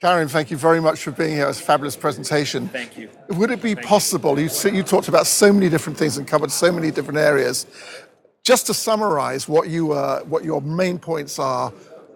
Karim, thank you very much for being here. It was a fabulous presentation. Thank you. Would it be possible, you talked about so many different things and covered so many different areas, just to summarize what your main points are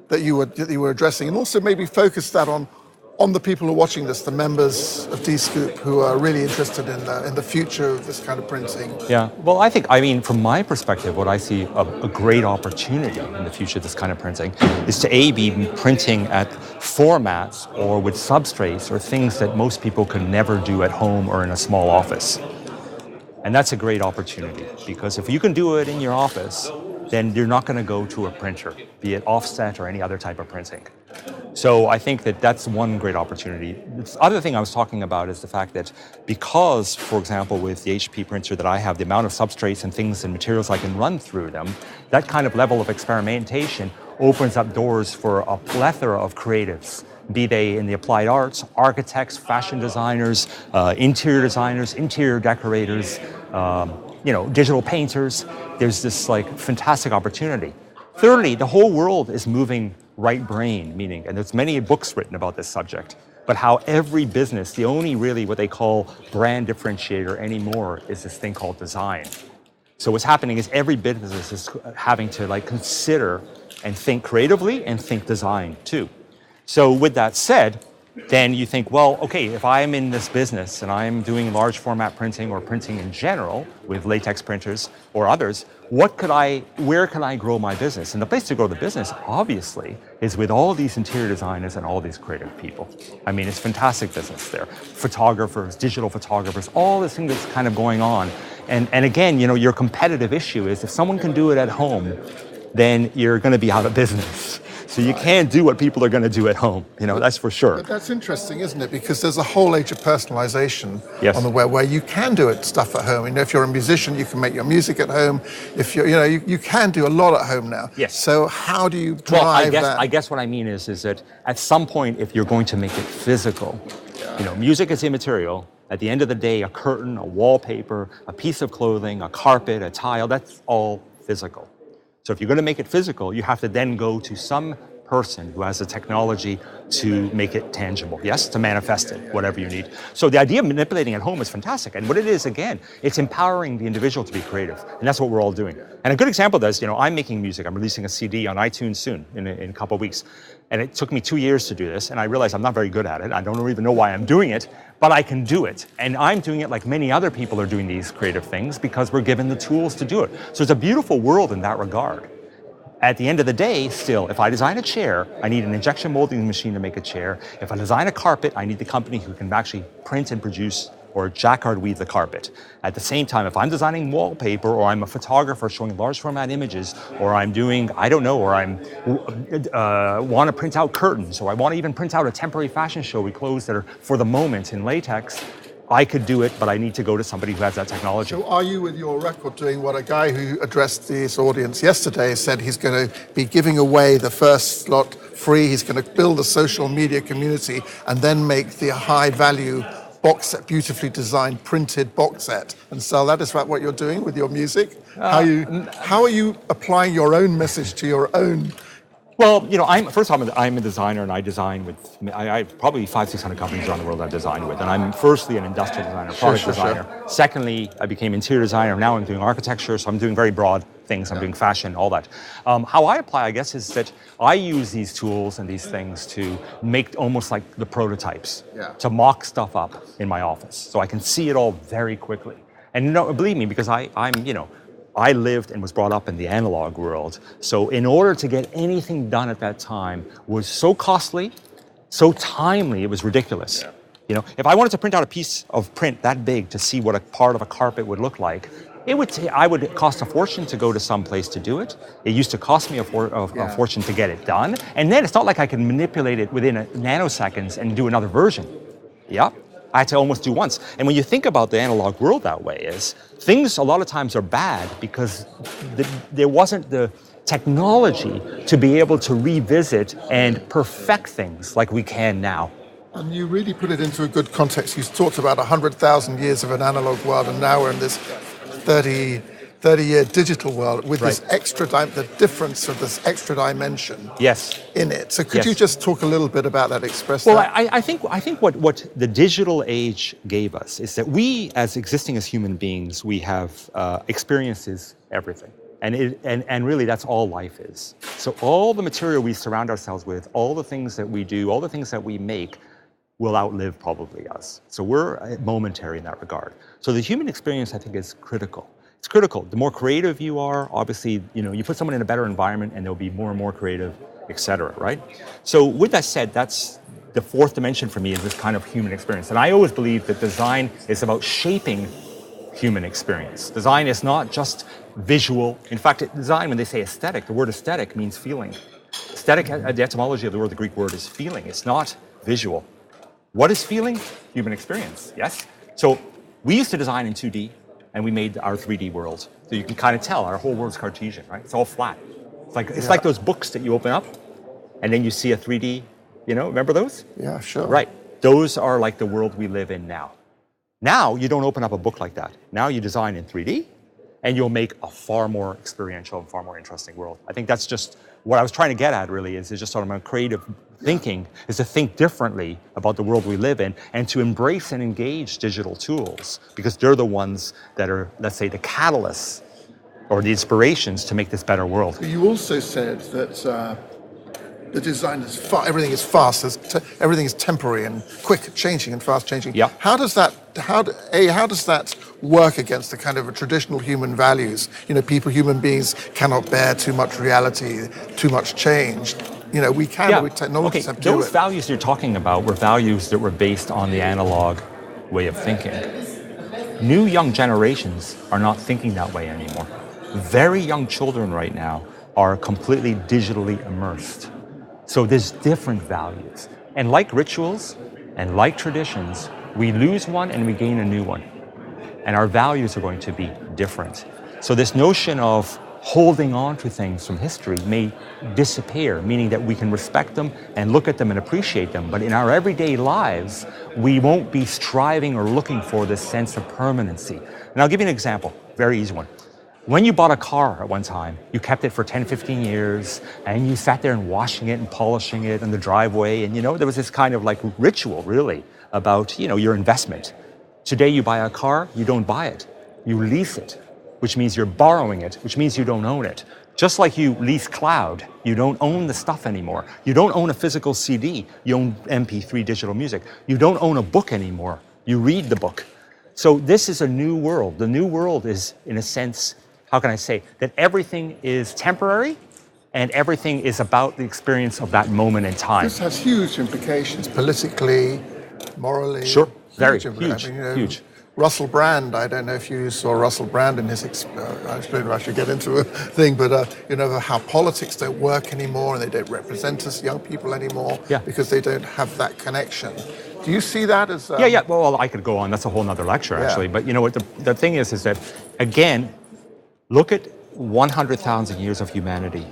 that you were addressing, and also maybe focus that on the people who are watching this, the members of Dscoop who are really interested in the future of this kind of printing? Yeah, well, I mean, from my perspective, what I see a great opportunity in the future of this kind of printing is to be printing at formats or with substrates or things that most people can never do at home or in a small office. And that's a great opportunity, because if you can do it in your office, then you're not going to go to a printer, be it offset or any other type of printing. So I think that that's one great opportunity. The other thing I was talking about is the fact that because, for example, with the HP printer that I have, the amount of substrates and things and materials I can run through them, that kind of level of experimentation opens up doors for a plethora of creatives, be they in the applied arts, architects, fashion designers, interior decorators, digital painters. There's this fantastic opportunity. Thirdly, the whole world is moving right brain, meaning, and there's many books written about this subject, but how every business, the only really what they call brand differentiator anymore is this thing called design. So what's happening is every business is having to consider and think creatively and think design too. So with that said, then you think, well, okay, if I'm in this business and I'm doing large format printing or printing in general with latex printers or others, where can I grow my business? And the place to grow the business, obviously, is with all these interior designers and all these creative people. I mean, it's fantastic business there. Photographers, digital photographers, all this thing that's kind of going on. And again, your competitive issue is if someone can do it at home, then you're going to be out of business. So you can't do what people are going to do at home, that's for sure. But that's interesting, isn't it? Because there's a whole age of personalization Yes. on the web where you can do stuff at home. If you're a musician, you can make your music at home. If you can do a lot at home now. Yes. So how do you drive that? I guess what I mean is that at some point, if you're going to make it physical, music is immaterial. At the end of the day, a curtain, a wallpaper, a piece of clothing, a carpet, a tile, that's all physical. So if you're going to make it physical, you have to then go to some person who has the technology to make it tangible, yes, to manifest it, whatever you need. So the idea of manipulating at home is fantastic. And what it is, again, it's empowering the individual to be creative. And that's what we're all doing. And a good example of this, I'm making music. I'm releasing a CD on iTunes soon, in a couple of weeks. And it took me 2 years to do this. And I realized I'm not very good at it. I don't even know why I'm doing it, but I can do it. And I'm doing it like many other people are doing these creative things because we're given the tools to do it. So it's a beautiful world in that regard. At the end of the day, still, if I design a chair, I need an injection molding machine to make a chair. If I design a carpet, I need the company who can actually print and produce or jacquard weave the carpet. At the same time, if I'm designing wallpaper or I'm a photographer showing large format images, or I'm doing, or I'm want to print out curtains, or I want to even print out a temporary fashion show with clothes that are for the moment in latex, I could do it, but I need to go to somebody who has that technology. So are you, with your record, doing what a guy who addressed this audience yesterday said he's going to be giving away the first slot free, he's going to build a social media community and then make the high-value box set, beautifully designed, printed box set, and sell that? Is that what you're doing with your music? How are you applying your own message to your own? Well, I'm a designer, and I design with, I have probably 500-600 companies around the world I've designed with, and I'm firstly an industrial designer, product designer. Secondly, I became interior designer. Now I'm doing architecture, so I'm doing very broad things. I'm doing fashion, all that. How I apply, I guess, is that I use these tools and these things to make almost like the prototypes, to mock stuff up in my office, so I can see it all very quickly. And believe me, because I lived and was brought up in the analog world. So in order to get anything done at that time was so costly, so timely, it was ridiculous. If I wanted to print out a piece of print that big to see what a part of a carpet would look like, I would cost a fortune to go to some place to do it. It used to cost me a fortune to get it done. And then it's not like I could manipulate it within nanoseconds and do another version. I had to almost do once. And when you think about the analog world that way, is things a lot of times are bad because there wasn't the technology to be able to revisit and perfect things like we can now. And you really put it into a good context. You talked about 100,000 years of an analog world, and now we're in this 30 30-year digital world with Right. this the difference of this extra dimension Yes. in it. So could Yes. you just talk a little bit about that, express Well, that? I think what the digital age gave us is that we, as existing as human beings, we have experiences everything. And really that's all life is. So all the material we surround ourselves with, all the things that we do, all the things that we make will outlive probably us. So we're momentary in that regard. So the human experience, I think, is critical. It's critical. The more creative you are, obviously, you put someone in a better environment and they'll be more and more creative, et cetera, right? So with that said, that's the fourth dimension for me, is this kind of human experience. And I always believe that design is about shaping human experience. Design is not just visual. In fact, design, when they say aesthetic, the word aesthetic means feeling. Aesthetic, the etymology of the word, the Greek word, is feeling. It's not visual. What is feeling? Human experience, yes? So we used to design in 2D, and we made our 3D world. So you can kind of tell our whole world's Cartesian, right? It's all flat. It's like those books that you open up, and then you see a 3D, remember those? Yeah, sure. Right. Those are like the world we live in now. Now, you don't open up a book like that. Now you design in 3D, and you'll make a far more experiential and far more interesting world. I think that's just what I was trying to get at, really, is just sort of my creative thinking, is to think differently about the world we live in and to embrace and engage digital tools, because they're the ones that are, let's say, the catalysts or the inspirations to make this better world. You also said that the design is everything is fast, everything is temporary and quick changing and fast changing. Yeah. How does that work against the kind of traditional human values? Human beings cannot bear too much reality, too much change. We can, with technology, have to do it. Those values you're talking about were values that were based on the analog way of thinking. New young generations are not thinking that way anymore. Very young children right now are completely digitally immersed. So there's different values. And like rituals and like traditions, we lose one and we gain a new one. And our values are going to be different. So this notion of holding on to things from history may disappear, meaning that we can respect them and look at them and appreciate them. But in our everyday lives, we won't be striving or looking for this sense of permanency. And I'll give you an example, very easy one. When you bought a car at one time, you kept it for 10, 15 years, and you sat there and washing it and polishing it in the driveway. And there was this kind of like ritual, really, about your investment. Today you buy a car, you don't buy it. You lease it, which means you're borrowing it, which means you don't own it. Just like you lease cloud, you don't own the stuff anymore. You don't own a physical CD, you own MP3 digital music. You don't own a book anymore, you read the book. So this is a new world. The new world is, in a sense, how can I say, that everything is temporary and everything is about the experience of that moment in time. This has huge implications politically, morally. Sure, very huge. Huge. Russell Brand, I don't know if you saw Russell Brand in his, I should get into a thing, but how politics don't work anymore and they don't represent us young people anymore because they don't have that connection. Do you see that as... Yeah, well, I could go on, that's a whole nother lecture actually, but what the thing is that, again, look at 100,000 years of humanity.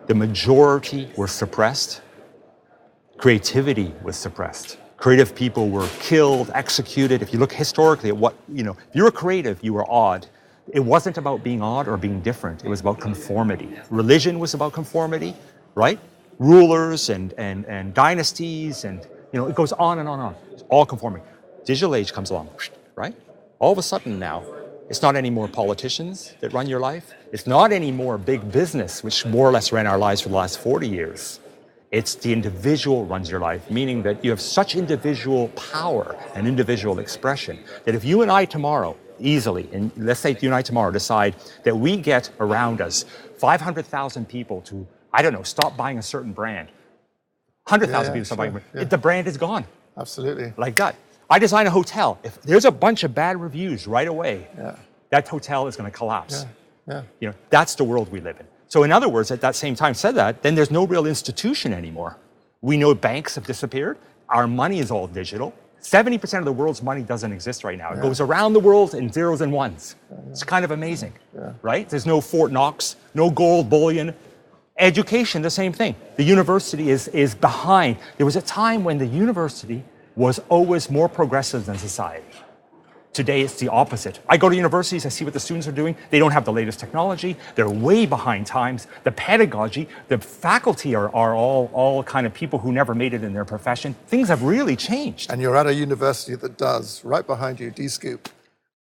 The majority were suppressed. Creativity was suppressed. Creative people were killed, executed. If you look historically at if you were creative, you were odd. It wasn't about being odd or being different. It was about conformity. Religion was about conformity, right? Rulers and dynasties and, it goes on and on and on. It's all conforming. Digital age comes along, right? All of a sudden now, it's not any more politicians that run your life. It's not any more big business, which more or less ran our lives for the last 40 years. It's the individual runs your life, meaning that you have such individual power and individual expression that if you and I tomorrow, easily, and let's say you and I tomorrow decide that we get around us 500,000 people to, stop buying a certain brand. 100,000 people stop buying a brand. The brand is gone. Absolutely. Like that. I design a hotel. If there's a bunch of bad reviews right away, that hotel is going to collapse. That's the world we live in. So in other words, at that same time said that, then there's no real institution anymore. We know banks have disappeared. Our money is all digital. 70% of the world's money doesn't exist right now. It goes around the world in zeros and ones. It's kind of amazing, right? There's no Fort Knox, no gold bullion. Education, the same thing. The university is behind. There was a time when the university was always more progressive than society. Today, it's the opposite. I go to universities, I see what the students are doing. They don't have the latest technology. They're way behind times. The pedagogy, the faculty are all kind of people who never made it in their profession. Things have really changed. And you're at a university that does. Right behind you, Dscoop.